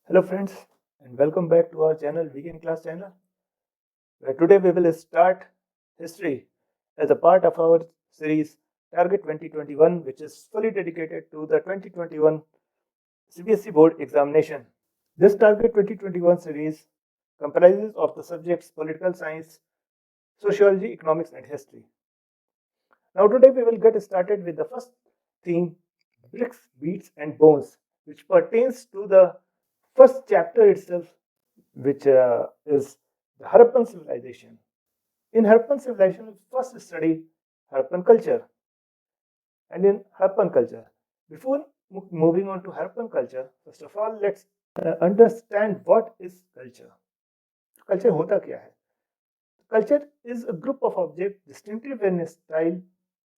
Hello friends and welcome back to our channel Weekend Class channel, where today we will start history as a part of our series Target 2021, which is fully dedicated to the 2021 CBSE board examination. This Target 2021 series comprises of the subjects political science, sociology, economics and history. Now today we will get started with the first theme, bricks, beats and bones, which pertains to the first chapter itself, which is the Harappan civilization. In Harappan civilization, we first study Harappan culture. And in Harappan culture, before moving on to Harappan culture, first of all, let's understand what is culture. Culture होता क्या है? Culture is a group of objects distinctive in style,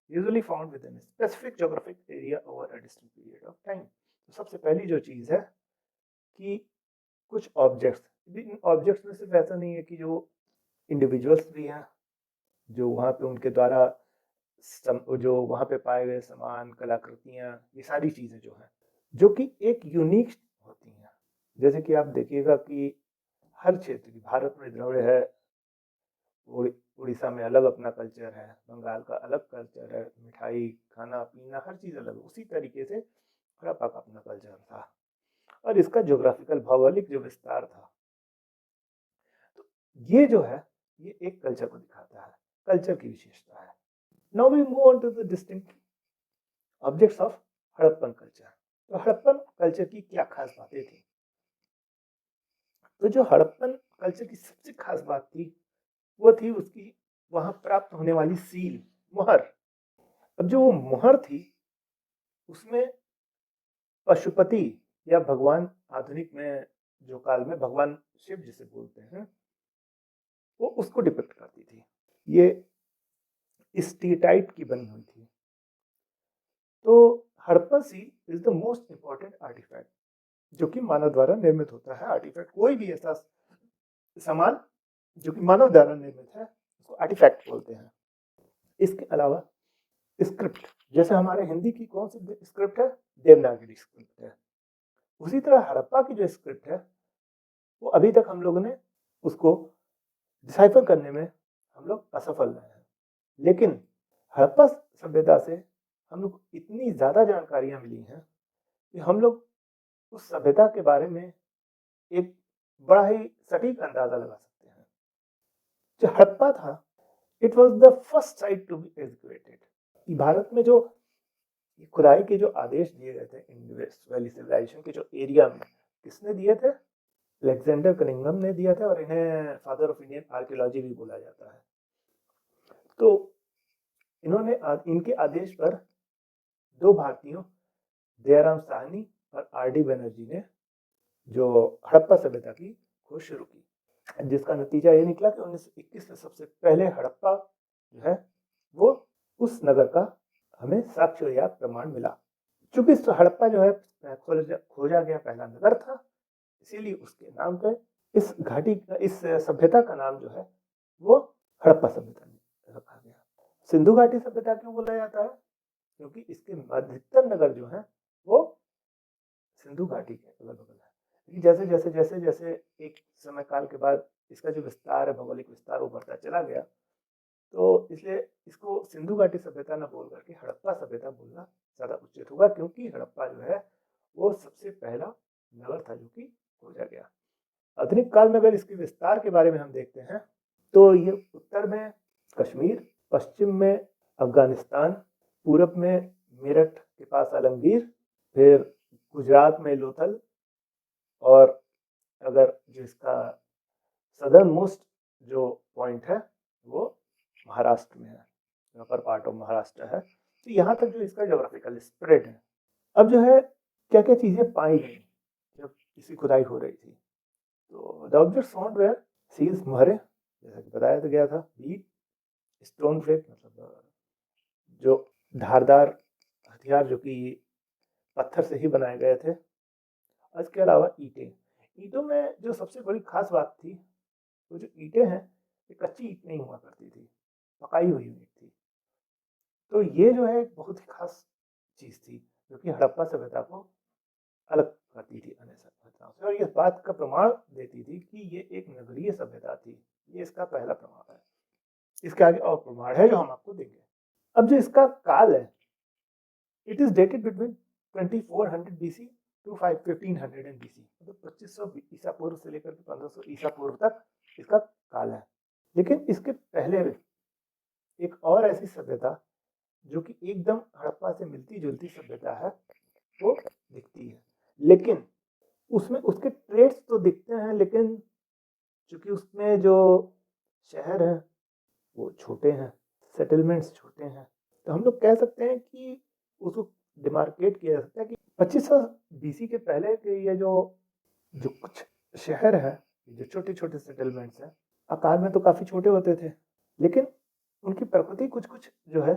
usually found within a specific geographic area over a distinct period of time. तो सबसे पहली जो चीज़ है कि कुछ ऑब्जेक्ट्स, इन ऑब्जेक्ट्स में सिर्फ ऐसा नहीं है कि जो इंडिविजुअल्स भी हैं, जो वहाँ पे उनके द्वारा जो वहाँ पे पाए गए सामान, कलाकृतियाँ, ये सारी चीज़ें जो हैं, जो कि एक यूनिक होती हैं। जैसे कि आप देखिएगा कि हर क्षेत्र की भारत में द्रव्य है, उड़ीसा में अलग अपना कल्चर है, बंगाल का अलग कल्चर है, मिठाई, खाना पीना, हर चीज़ अलग। उसी तरीके से हड़प्पा का अपना कल्चर था और इसका ज्योग्राफिकल भौगोलिक जो विस्तार था, तो ये जो है ये एक कल्चर को दिखाता है, कल्चर की विशेषता है। Now we move on to the distinct objects of Harappan culture. तो हड़प्पन कल्चर की क्या खास बातें थी? तो जो हड़प्पन कल्चर की सबसे खास बात थी वो थी उसकी वहां प्राप्त होने वाली सील, मुहर। अब जो वो मुहर थी उसमें पशुपति या भगवान, आधुनिक में जो काल में भगवान शिव जिसे बोलते हैं, वो उसको डिपिक्ट करती थी। ये स्टीटाइट की बनी हुई थी। तो Harappan seal is the most important artifact जो कि मानव द्वारा निर्मित होता है। आर्टिफैक्ट कोई भी ऐसा सामान जो कि मानव द्वारा निर्मित है उसको आर्टिफैक्ट बोलते हैं। इसके अलावा स्क्रिप्ट, जैसे हमारे हिंदी की कौन सी स्क्रिप्ट है? देवनागरी स्क्रिप्ट है। उसी तरह हड़प्पा की जो स्क्रिप्ट है वो अभी तक हम लोगों ने उसको डिसाइफर करने में हम लोग असफल रहे हैं, लेकिन हड़प्पा सभ्यता से हम लोग इतनी ज़्यादा जानकारियाँ मिली हैं कि हम लोग उस सभ्यता के बारे में एक बड़ा ही सटीक अंदाजा लगा सकते हैं। जो हड़प्पा था, it was the first site to be executed. Bharat में जो खुदाई के जो आदेश दिए गए थे इंडस वैली सिविलाइजेशन के जो एरिया में, किसने दिए थे? अलेक्जेंडर कनिंघम ने दिया था, और इन्हें फादर ऑफ इंडियन आर्कियोलॉजी भी बोला जाता है। तो इन्होंने इनके आदेश पर दो भारतीयों, दयाराम साहनी और आर डी बनर्जी ने जो हड़प्पा सभ्यता की खोज शुरू की, जिसका नतीजा ये निकला कि 1921 में सबसे पहले हड़प्पा जो है वो उस नगर का हमें साक्ष्य या प्रमाण मिला। चूंकि हड़प्पा जो है खोजा गया पहला नगर था, इसीलिए उसके नाम पे इस घाटी का, इस सभ्यता का नाम जो है वो हड़प्पा सभ्यता रखा गया। सिंधु घाटी सभ्यता क्यों बोला जाता है? क्योंकि इसके अधिकतर नगर जो है वो सिंधु घाटी के अगल बगल है। लेकिन जैसे जैसे जैसे जैसे एक समय काल के बाद इसका जो विस्तार है, भौगोलिक विस्तार, वो बढ़ता चला गया, तो इसलिए इसको सिंधु घाटी सभ्यता न बोल करके हड़प्पा सभ्यता बोलना ज़्यादा उचित होगा, क्योंकि हड़प्पा जो है वो सबसे पहला नगर था जो कि खोजा गया। आधुनिक काल में अगर इसके विस्तार के बारे में हम देखते हैं तो ये उत्तर में कश्मीर, पश्चिम में अफगानिस्तान, पूरब में मेरठ के पास आलमगीर, फिर गुजरात में लोथल, और अगर जो इसका सदर्न मोस्ट जो पॉइंट है वो महाराष्ट्र में है, अपर पार्ट ऑफ महाराष्ट्र है। तो यहाँ तक जो इसका ज्योग्राफिकल स्प्रेड है। अब जो है क्या क्या चीज़ें पाई गई जब इसकी खुदाई हो रही थी? तो the objects found were seals, मुहरें, जैसा कि बताया तो गया था, बीट, स्टोन फ्लेक मतलब जो धारदार हथियार जो कि पत्थर से ही बनाए गए थे, और इसके अलावा ईंटें। ईंटों में जो सबसे बड़ी खास बात थी, वो जो ईंटें हैं ये कच्ची ईंट नहीं हुआ करती थी, पकाई हुई ईंट थी। तो ये जो है एक बहुत ही खास चीज़ थी जो कि हड़प्पा सभ्यता को अलग करती थी अन्य सभ्यताओं से और इस बात का प्रमाण देती थी कि ये एक नगरीय सभ्यता थी। ये इसका पहला प्रमाण है। इसके आगे और प्रमाण है जो हम आपको देंगे। अब जो इसका काल है, it is dated between 2400 BC to 1500 BC, मतलब 2500 ईसा पूर्व से लेकर 1500 ईसा पूर्व तक इसका काल है। लेकिन इसके पहले एक और ऐसी सभ्यता जो कि एकदम हड़प्पा से मिलती जुलती सभ्यता है वो दिखती है, लेकिन उसमें उसके ट्रेड्स तो दिखते हैं, लेकिन चूंकि उसमें जो शहर है वो छोटे हैं, सेटलमेंट्स छोटे हैं, तो हम लोग कह सकते हैं कि उसको डिमार्केट किया जा सकता है कि 2500 BC के पहले के ये जो जो कुछ शहर है, जो छोटे छोटे सेटलमेंट्स हैं, आकार में तो काफी छोटे होते थे, लेकिन उनकी प्रकृति कुछ कुछ जो है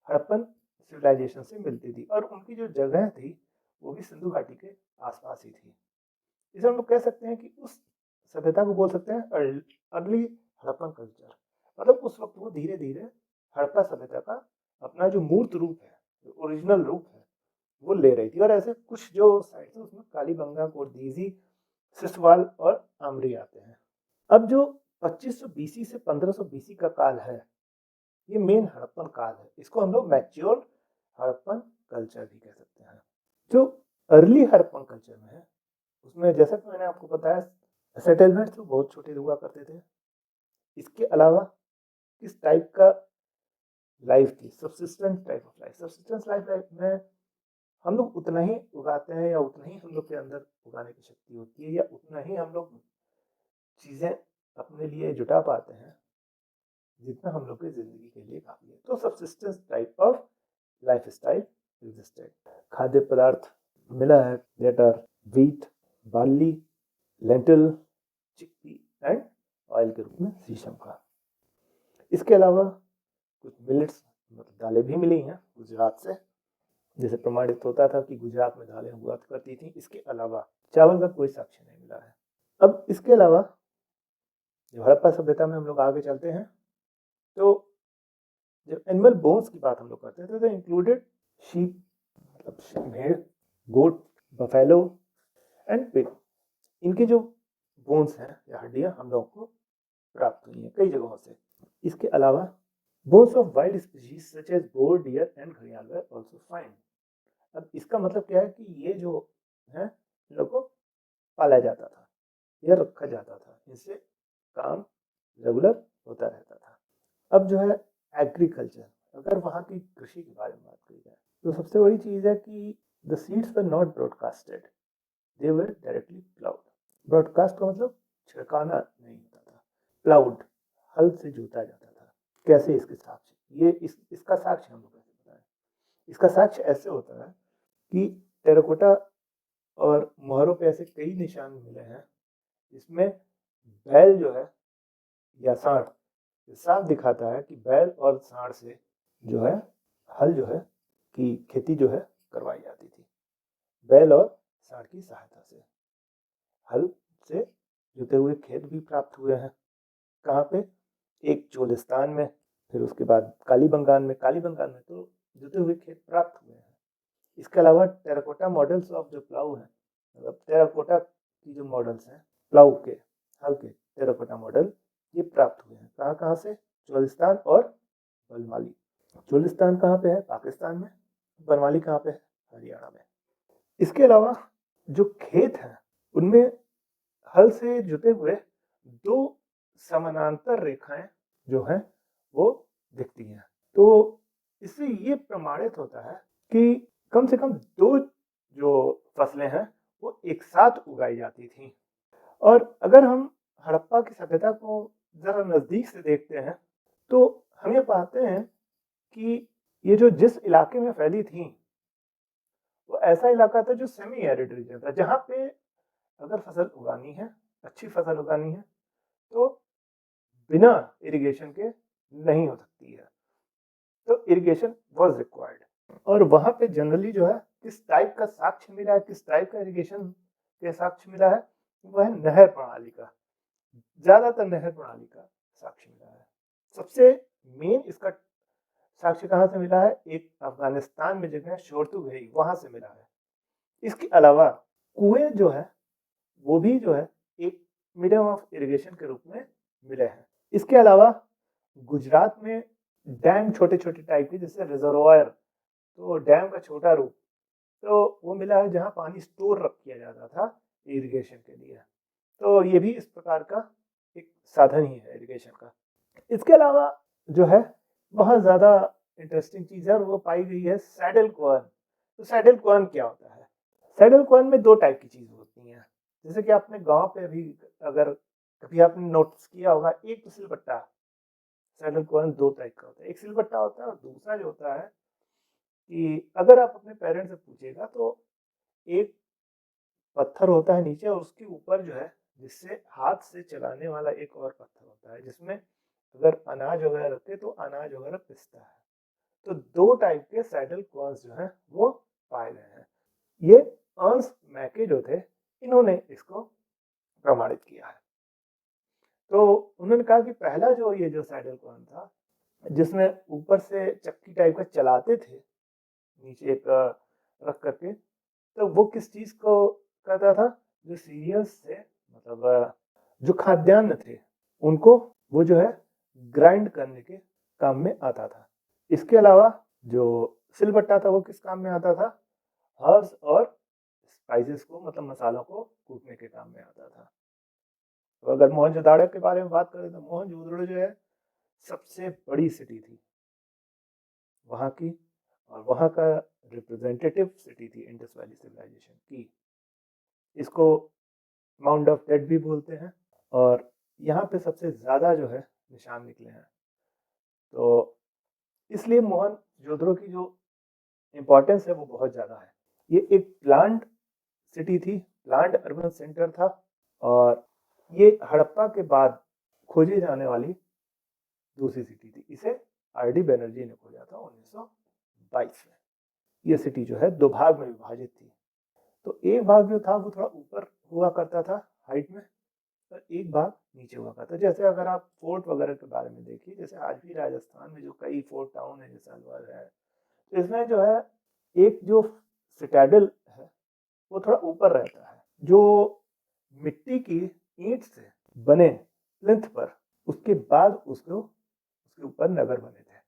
हड़प्पन सिविलाइजेशन से मिलती थी और उनकी जो जगह थी वो भी सिंधु घाटी के आसपास ही थी। इसे हम लोग कह सकते हैं कि उस सभ्यता को बोल सकते हैं अर्ली हड़प्पन कल्चर। मतलब उस वक्त वो धीरे धीरे हड़प्पा सभ्यता का अपना जो मूर्त रूप है, जो ओरिजिनल रूप है, वो ले रही थी। और ऐसे कुछ जो साइट्स है उसमें कालीबंगा, कोरदीजी, सिसवाल और आमरी आते हैं। अब जो 2500 BC से 1500 BC का काल है, ये मेन हड़प्पन काल है। इसको हम लोग मैच्योर हड़प्पन कल्चर भी कह सकते हैं। जो अर्ली हड़प्पन कल्चर में है उसमें जैसा कि मैंने आपको बताया सेटलमेंट्स तो बहुत छोटे हुआ करते थे। इसके अलावा किस टाइप का लाइफ थी, subsistence type of life. Subsistence life में हम लोग उतना ही उगाते हैं या उतना ही हम लोग के अंदर उगाने की शक्ति होती है या उतना ही हम लोग चीजें अपने लिए जुटा पाते हैं जितना हम लोग की जिंदगी के लिए काफी है। तो subsistence type of life style existed. खाद्य पदार्थ मिला है that are wheat, barley, lentil, chickpea and oil के रूप में शीशम का। इसके अलावा कुछ मिलेट्स मतलब दालें भी मिली हैं गुजरात से, जैसे प्रमाणित होता था कि गुजरात में दालें हुआ करती थी। इसके अलावा चावल का कोई साक्ष्य नहीं मिला है। अब इसके अलावा जब हड़प्पा सभ्यता में हम लोग आगे चलते हैं तो जब एनिमल बोन्स की बात हम लोग करते थे तो इंक्लूडेड शीप, मतलब भेड़, गोट, बफेलो एंड पिग। इनके जो बोन्स हैं या हड्डियां हम लोग को प्राप्त हुई हैं कई जगहों से। इसके अलावा bones of wild species such as boar, deer and घड़ियाल वर आल्सो फाइंड। अब इसका मतलब क्या है कि ये जो है इन लोग को पाला जाता था या रखा जाता था, इससे काम रेगुलर होता रहता था। अब जो है एग्रीकल्चर, अगर वहाँ की कृषि के बारे में बात की जाए तो सबसे बड़ी चीज़ है कि the seeds were not broadcasted, they were directly ploughed. Broadcast का मतलब छिड़काना नहीं होता था, प्लाउड हल से जोता जाता था। कैसे? इसके साक्ष्य ये इसका साक्ष्य हम लोग कैसे बताएं? इसका साक्ष्य ऐसे होता है कि टेराकोटा और मोहरों पे ऐसे कई निशान मिले हैं जिसमें बैल जो है या सांड साफ दिखाता है कि बैल और सांड से जो है हल जो है कि खेती जो है करवाई जाती थी। बैल और सांड की सहायता से हल से जुते हुए खेत भी प्राप्त हुए हैं। कहाँ पे? एक चोलिस्तान में, फिर उसके बाद कालीबंगान में। कालीबंगान में तो जुते हुए खेत प्राप्त हुए हैं। इसके अलावा टेराकोटा मॉडल्स ऑफ जो प्लाऊ हैं, मतलब टेराकोटा की जो मॉडल्स हैं प्लाऊ के, हल के टेराकोटा मॉडल, ये प्राप्त हुए हैं। कहाँ कहाँ से? चोलिस्तान और बनवाली। चोलिस्तान कहाँ पे है? पाकिस्तान में। बनवाली कहाँ पे है? हरियाणा में। इसके अलावा जो खेत हैं उनमें हल से जुते हुए दो समानांतर रेखाएं जो हैं वो दिखती हैं। तो इससे ये प्रमाणित होता है कि कम से कम दो जो फसलें हैं वो एक साथ उगाई जाती थी। और अगर हम हड़प्पा की सभ्यता को जरा नजदीक से देखते हैं तो हम ये पाते हैं कि ये जो जिस इलाके में फैली थी वो ऐसा इलाका था जो सेमी एरिड रीजन था, जहाँ पे अगर फसल उगानी है, अच्छी फसल उगानी है, तो बिना इरिगेशन के नहीं हो सकती है। तो इरिगेशन वाज रिक्वायर्ड। और वहां पे जनरली जो है किस टाइप का साक्ष्य मिला है, किस टाइप का इरिगेशन के साक्ष्य मिला है, वह है नहर प्रणाली का। ज्यादातर नहर प्रणाली का साक्ष्य मिला है। सबसे मेन इसका साक्ष्य कहाँ से मिला है? एक अफगानिस्तान में जगह शोरतुगही, वहां से मिला है। इसके अलावा कुएं जो है वो भी जो है एक मीडियम ऑफ इरिगेशन के रूप में मिले हैं। इसके अलावा गुजरात में डैम छोटे छोटे टाइप के, जैसे रिजर्वायर, तो डैम का छोटा रूप, तो वो मिला है जहाँ पानी स्टोर रख किया जाता था इरिगेशन के लिए। तो ये भी इस प्रकार का एक साधन ही है इरिगेशन का। इसके अलावा जो है बहुत ज़्यादा इंटरेस्टिंग चीज़ है और वो पाई गई है सैडल क्वर्न। तो सैडल क्वर्न क्या होता है? सैडल क्वर्न में दो टाइप की चीज़ होती हैं। जैसे कि आपने गांव पे भी अगर कभी आपने नोटिस किया होगा, एक तो सिलबट्टा, सैडल क्वर्न दो टाइप का होता है, एक सिलबट्टा होता है और दूसरा जो होता है कि अगर आप अपने पेरेंट्स से पूछेगा तो एक पत्थर होता है नीचे और उसके ऊपर जो है, जिससे हाथ से चलाने वाला एक और पत्थर होता है, जिसमें अगर अनाज वगैरह रखे तो अनाज वगैरह पिसता है। तो दो टाइप के सैडल कॉर्न्स जो हैं वो पाए गए हैं। ये अर्न्स्ट मैके जो थे, इन्होंने इसको प्रमाणित किया है। तो उन्होंने कहा कि पहला जो ये जो सैडल कॉर्न था, जिसमें ऊपर से चक्की टाइप का चलाते थे, नीचे एक रख करके, तो वो किस चीज को करता था? जो सीरियल्स थे, मतलब जो खाद्यान्न थे, उनको वो जो है ग्राइंड करने के काम में आता था। इसके अलावा जो सिलबट्टा था वो किस काम में आता था? हर्ब्स और स्पाइसेस को, मतलब मसालों को कूटने के काम में आता था। तो अगर मोहनजोदाड़ो के बारे में बात करें तो मोहनजोदड़ो जो है सबसे बड़ी सिटी थी वहाँ की, और वहाँ का रिप्रेजेंटेटिव सिटी थी इंडस वैली सिविलाइजेशन की। इसको माउंट ऑफ डेड भी बोलते हैं, और यहाँ पे सबसे ज़्यादा जो है निशान निकले हैं। तो इसलिए मोहनजोदड़ो की जो इम्पोर्टेंस है वो बहुत ज़्यादा है। ये एक प्लांट सिटी थी, प्लांट अर्बन सेंटर था, और ये हड़प्पा के बाद खोजी जाने वाली दूसरी सिटी थी। इसे आर.डी. बनर्जी ने खोजा था 1922 में। ये सिटी जो है दो भाग में विभाजित थी। तो एक भाग जो था वो थोड़ा ऊपर हुआ करता था हाइट में, और एक भाग नीचे हुआ करता। जैसे अगर आप फोर्ट वगैरह के बारे में देखिए, जैसे आज भी राजस्थान में जो कई फोर्ट टाउन है, जैसे अलवर है, तो इसमें जो है एक जो सिटाडेल है वो थोड़ा ऊपर रहता है, जो मिट्टी की ईंट से बने प्लिंथ पर, उसके बाद उसके ऊपर नगर बने थे,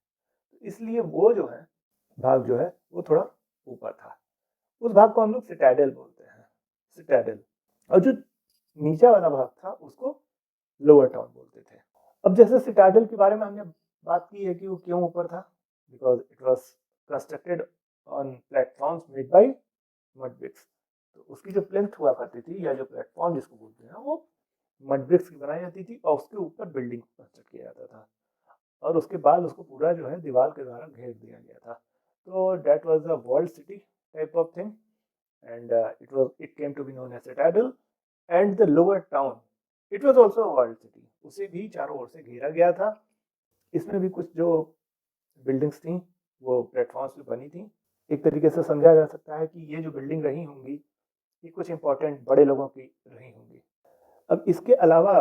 तो इसलिए वो जो है भाग जो है वो थोड़ा ऊपर था। उस भाग को हम लोग सिटाडेल बोलते हैं, सिटाडेल। और जो नीचे वाला भाग था उसको लोअर टाउन बोलते थे। अब जैसे सिटाडेल के बारे में हमने बात की है कि वो क्यों ऊपर था, because it was constructed on platforms made by mud bricks. तो उसकी जो प्लिंथ हुआ करती थी, या जो प्लेटफॉर्म जिसको बोलते हैं, वो मड ब्रिक्स की बनाई जाती थी, और उसके ऊपर बिल्डिंग कंस्ट्रक्ट किया जाता था, और उसके बाद उसको पूरा जो है दीवार के द्वारा घेर दिया गया था। तो that was the world city type of thing, and it came to be known as Citadel, and the lower town, it was also a world city, उसे भी चारों ओर से घेरा गया था। इसमें भी कुछ जो बिल्डिंग्स थी वो प्लेटफॉर्म्स पे बनी थी। एक तरीके से समझा जा सकता है कि ये जो बिल्डिंग रही होंगी, ये कुछ इंपॉर्टेंट बड़े लोगों की रही होंगी। अब इसके अलावा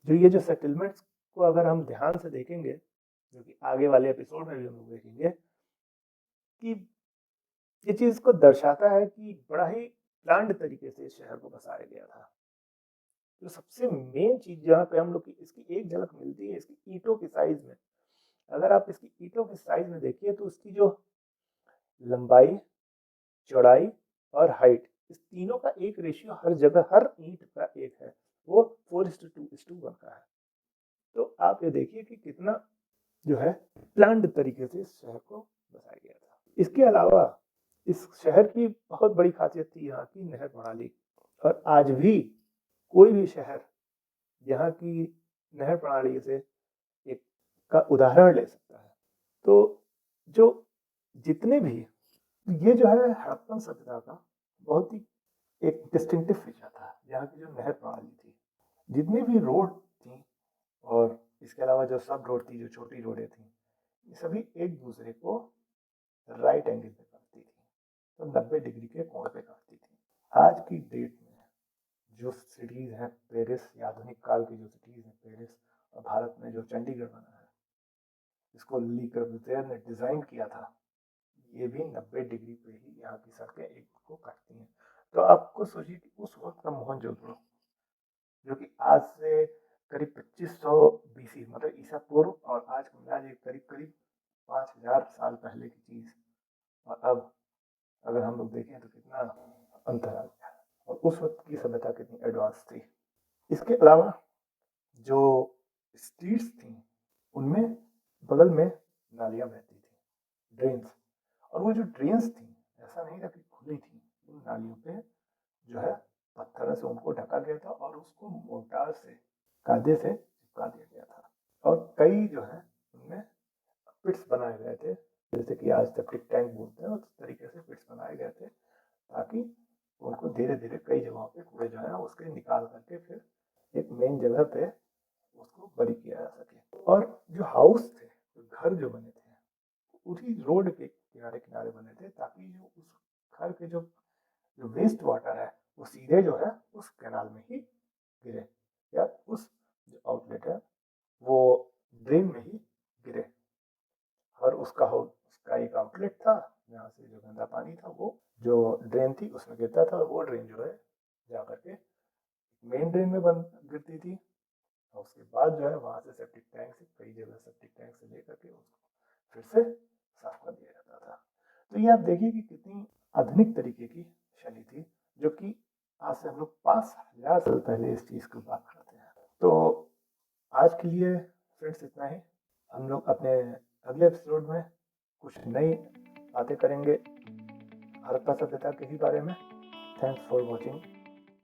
जो ये जो सेटलमेंट्स को अगर हम ध्यान से देखेंगे, जो कि आगे वाले एपिसोड में भी हम लोग देखेंगे, कि ये चीज को दर्शाता है कि बड़ा ही प्लान्ड तरीके से इस शहर को बसाया गया था। जो सबसे मेन चीज जहाँ पे हम लोग की इसकी एक झलक मिलती है, इसकी ईंटों की साइज में। अगर आप इसकी ईंटों की साइज में देखिए तो उसकी जो लंबाई, चौड़ाई और हाइट, इस तीनों का एक रेशियो हर जगह, हर ईंट का एक है, वो 4:2:1 का है। तो आप ये देखिए कि कितना जो है प्लान्ड तरीके से इस शहर को बसाया गया था। इसके अलावा इस शहर की बहुत बड़ी खासियत थी यहाँ की नहर प्रणाली, और आज भी कोई भी शहर यहाँ की नहर प्रणाली से एक का उदाहरण ले सकता है। तो जो जितने भी, ये जो है हड़प्पन सभ्यता का बहुत ही एक डिस्टिंक्टिव फीचर था, यहाँ की जो नहर प्रणाली थी। जितनी भी रोड थी, और इसके अलावा जो सब रोड थी, जो छोटी रोडें थी, ये सभी एक दूसरे को राइट एंगल पे काटती थी, तो 90 डिग्री के कोण पे काटती थी। आज की डेट में जो सिटीज हैं, पेरिस, या आधुनिक काल की जो सिटीज हैं, पेरिस, और भारत में जो चंडीगढ़ बना है, जिसको ली कर्बुज़िएर ने डिजाइन किया था, ये भी 90 डिग्री पे ही यहाँ की सड़कें एक को काटती हैं। तो आपको सोचिए कि उस वक्त का मोहनजोदड़ो जो कि आज से करीब 2500 बीसी मतलब ईसा पूर्व और आज को मिला करीब करीब 5000 साल पहले की चीज। और अब अगर हम लोग देखें तो कितना अंतर आ गया और उस वक्त की सभ्यता कितनी एडवांस थी। इसके अलावा जो स्ट्रीट्स थी उनमें बगल में नालियां बहती थी, ड्रेन्स। और वो जो ड्रेन्स थी ऐसा नहीं था कि खुली थी, उन नालियों पे जो है पत्थर से उनको ढका गया था और उसको मोर्टार से कायदे से चिपका दिया गया था। और कई जो है उनमें पिट्स बनाए गए थे, जैसे कि आज सेप्टिक टैंक बोलते हैं, उस तरीके से पिट्स बनाए गए थे ताकि उनको धीरे धीरे कई जगहों पे कूड़े जो है उसके निकाल करके फिर एक मेन जगह पे उसको बरी किया जा सके। और जो हाउस थे, घर जो बने थे, उसी रोड के किनारे किनारे बने थे ताकि जो उस घर के जो जो वेस्ट वाटर है वो सीधे जो है उस कैनाल में ही गिरे, या उस जो आउटलेट है वो ड्रेन में ही गिरे। और उसका एक आउटलेट था जहाँ से जो गंदा पानी था वो जो ड्रेन थी उसमें गिरता था, और वो ड्रेन जो है जा करके मेन ड्रेन में बंद गिरती थी। और उसके बाद जो है वहाँ से सेप्टिक टैंक से कई जगह सेप्टिक टैंक से लेकर के उसको फिर से साफ कर दिया जाता था। तो ये आप देखिए कि कितनी आधुनिक तरीके की शैली थी, जो कि आज से हम लोग 5000 साल पहले इस चीज़ की बात करते हैं। तो आज के लिए फ्रेंड्स इतना ही। हम लोग अपने अगले एपिसोड में कुछ नई बातें करेंगे हड़प्पा सभ्यता के ही बारे में। Thanks for watching.